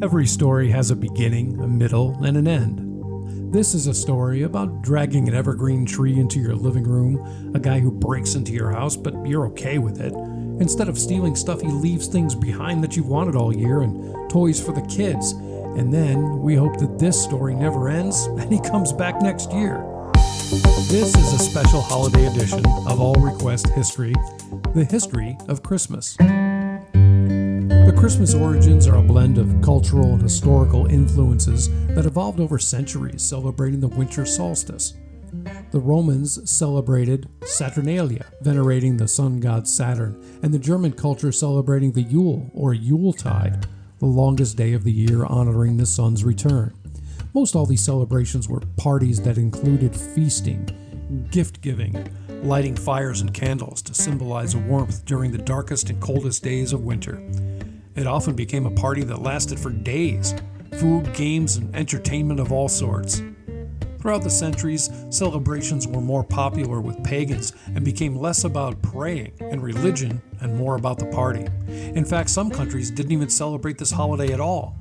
Every story has a beginning, a middle, and an end. This is a story about dragging an evergreen tree into your living room, a guy who breaks into your house, but you're okay with it. Instead of stealing stuff, he leaves things behind that you wanted all year and toys for the kids. And then we hope that this story never ends and he comes back next year. This is a special holiday edition of All Request History, the history of Christmas. The Christmas origins are a blend of cultural and historical influences that evolved over centuries, celebrating the winter solstice. The Romans celebrated Saturnalia, venerating the sun god Saturn, and the German culture celebrating the Yule, or Yuletide, the longest day of the year honoring the sun's return. Most all these celebrations were parties that included feasting, gift-giving, lighting fires and candles to symbolize warmth during the darkest and coldest days of winter. It often became a party that lasted for days, food, games, and entertainment of all sorts. Throughout the centuries, celebrations were more popular with pagans and became less about praying and religion and more about the party. In fact, some countries didn't even celebrate this holiday at all.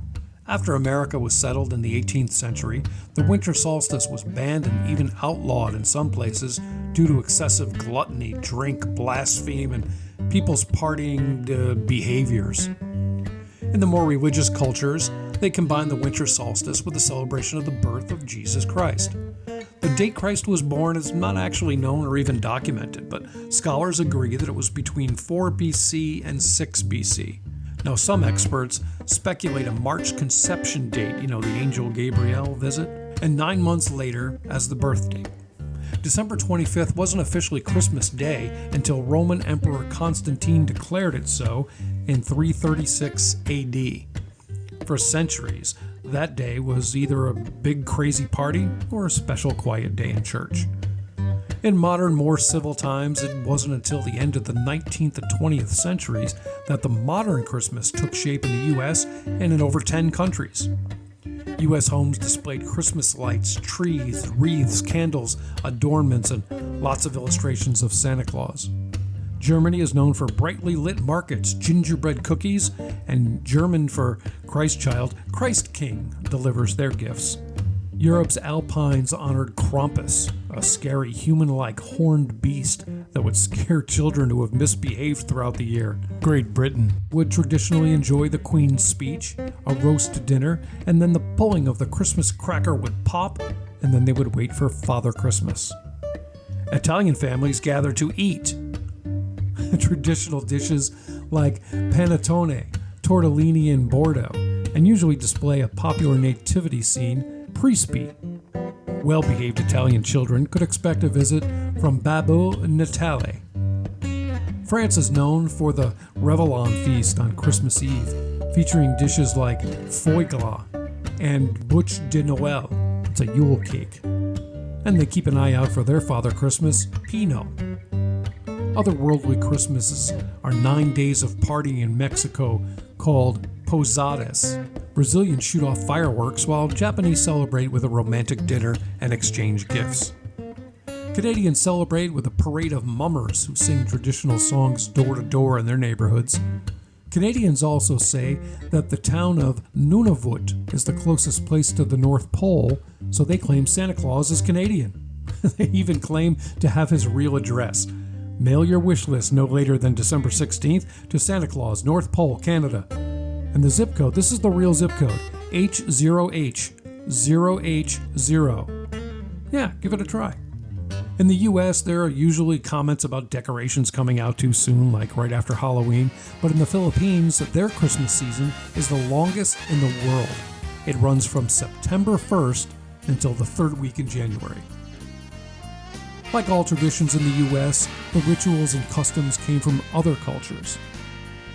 After America was settled in the 18th century, the winter solstice was banned and even outlawed in some places due to excessive gluttony, drink, blaspheme, and people's partying behaviors. In the more religious cultures, they combined the winter solstice with the celebration of the birth of Jesus Christ. The date Christ was born is not actually known or even documented, but scholars agree that it was between 4 BC and 6 BC. Now, some experts speculate a March conception date, the angel Gabriel visit, and 9 months later as the birth date. December 25th wasn't officially Christmas Day until Roman Emperor Constantine declared it so in 336 AD. For centuries, that day was either a big crazy party or a special quiet day in church. In modern, more civil times, it wasn't until the end of the 19th and 20th centuries that the modern Christmas took shape in the U.S. and in over 10 countries. U.S. homes displayed Christmas lights, trees, wreaths, candles, adornments, and lots of illustrations of Santa Claus. Germany is known for brightly lit markets, gingerbread cookies, and German for Christ Child, Christ King delivers their gifts. Europe's Alpines honored Krampus, a scary human-like horned beast that would scare children who have misbehaved throughout the year. Great Britain would traditionally enjoy the Queen's speech, a roast dinner, and then the pulling of the Christmas cracker would pop, and then they would wait for Father Christmas. Italian families gather to eat. Traditional dishes like panettone, tortellini, and Bordeaux, and usually display a popular nativity scene, Prespi. Well-behaved Italian children could expect a visit from Babbo Natale. France is known for the Réveillon feast on Christmas Eve, featuring dishes like foie gras and bûche de Noël. It's a Yule cake. And they keep an eye out for their Father Christmas, Pinot. Otherworldly Christmases are 9 days of partying in Mexico called Posadas. Brazilians shoot off fireworks while Japanese celebrate with a romantic dinner and exchange gifts. Canadians celebrate with a parade of mummers who sing traditional songs door to door in their neighborhoods. Canadians also say that the town of Nunavut is the closest place to the North Pole, so they claim Santa Claus is Canadian. They even claim to have his real address. Mail your wish list no later than December 16th to Santa Claus, North Pole, Canada. And the zip code, this is the real zip code, H0H0H0. Yeah, give it a try. In the US, there are usually comments about decorations coming out too soon, like right after Halloween, but in the Philippines, their Christmas season is the longest in the world. It runs from September 1st until the third week in January. Like all traditions in the US, the rituals and customs came from other cultures.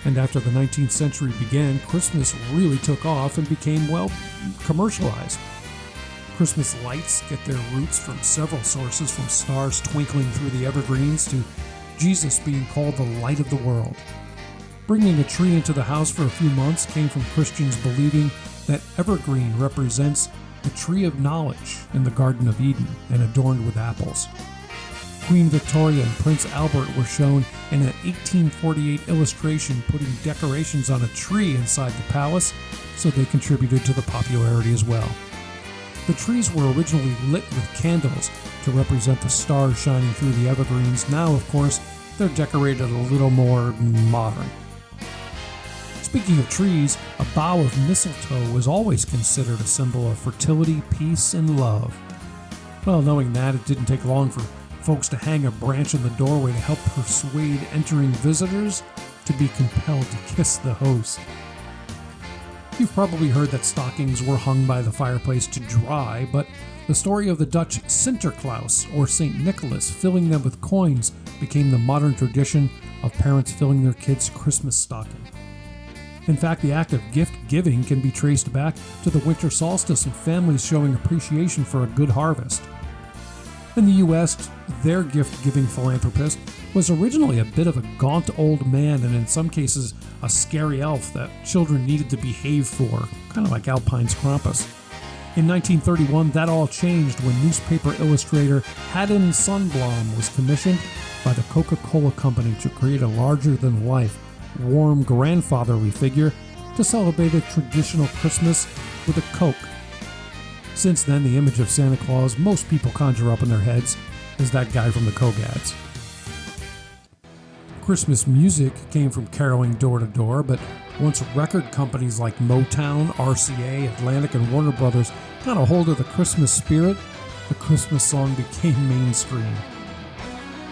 And after the 19th century began, Christmas really took off and became, commercialized. Christmas lights get their roots from several sources, from stars twinkling through the evergreens to Jesus being called the light of the world. Bringing a tree into the house for a few months came from Christians believing that evergreen represents the tree of knowledge in the Garden of Eden and adorned with apples. Queen Victoria and Prince Albert were shown in an 1848 illustration putting decorations on a tree inside the palace, so they contributed to the popularity as well. The trees were originally lit with candles to represent the stars shining through the evergreens. Now, of course, they're decorated a little more modern. Speaking of trees, a bough of mistletoe was always considered a symbol of fertility, peace, and love. Well, knowing that, it didn't take long for folks to hang a branch in the doorway to help persuade entering visitors to be compelled to kiss the host. You've probably heard that stockings were hung by the fireplace to dry, but the story of the Dutch Sinterklaas, or St. Nicholas, filling them with coins became the modern tradition of parents filling their kids' Christmas stocking. In fact, the act of gift giving can be traced back to the winter solstice and families showing appreciation for a good harvest. In the U.S., their gift-giving philanthropist was originally a bit of a gaunt old man and in some cases a scary elf that children needed to behave for, kind of like Alpine's Krampus. In 1931, that all changed when newspaper illustrator Haddon Sundblom was commissioned by the Coca-Cola Company to create a larger-than-life, warm, grandfatherly figure to celebrate a traditional Christmas with a Coke. Since then, the image of Santa Claus most people conjure up in their heads is that guy from the Coke ads. Christmas music came from caroling door to door, but once record companies like Motown, RCA, Atlantic, and Warner Brothers got a hold of the Christmas spirit, the Christmas song became mainstream.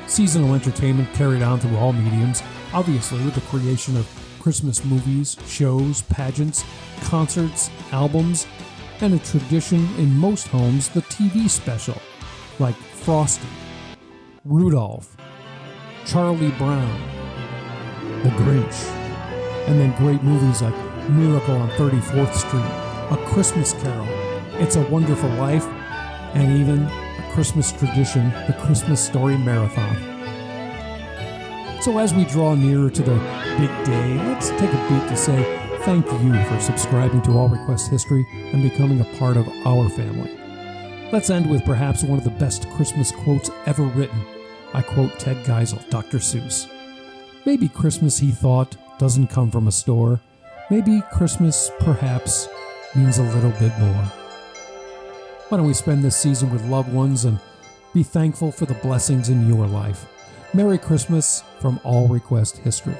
Seasonal entertainment carried on through all mediums, obviously with the creation of Christmas movies, shows, pageants, concerts, albums, and a tradition in most homes, the TV special, like Frosty, Rudolph, Charlie Brown, The Grinch, and then great movies like Miracle on 34th Street, A Christmas Carol, It's a Wonderful Life, and even a Christmas tradition, the Christmas Story Marathon. So as we draw nearer to the big day, let's take a beat to say thank you for subscribing to All Request History and becoming a part of our family. Let's end with perhaps one of the best Christmas quotes ever written. I quote Ted Geisel, Dr. Seuss. Maybe Christmas, he thought, doesn't come from a store. Maybe Christmas, perhaps, means a little bit more. Why don't we spend this season with loved ones and be thankful for the blessings in your life? Merry Christmas from All Request History.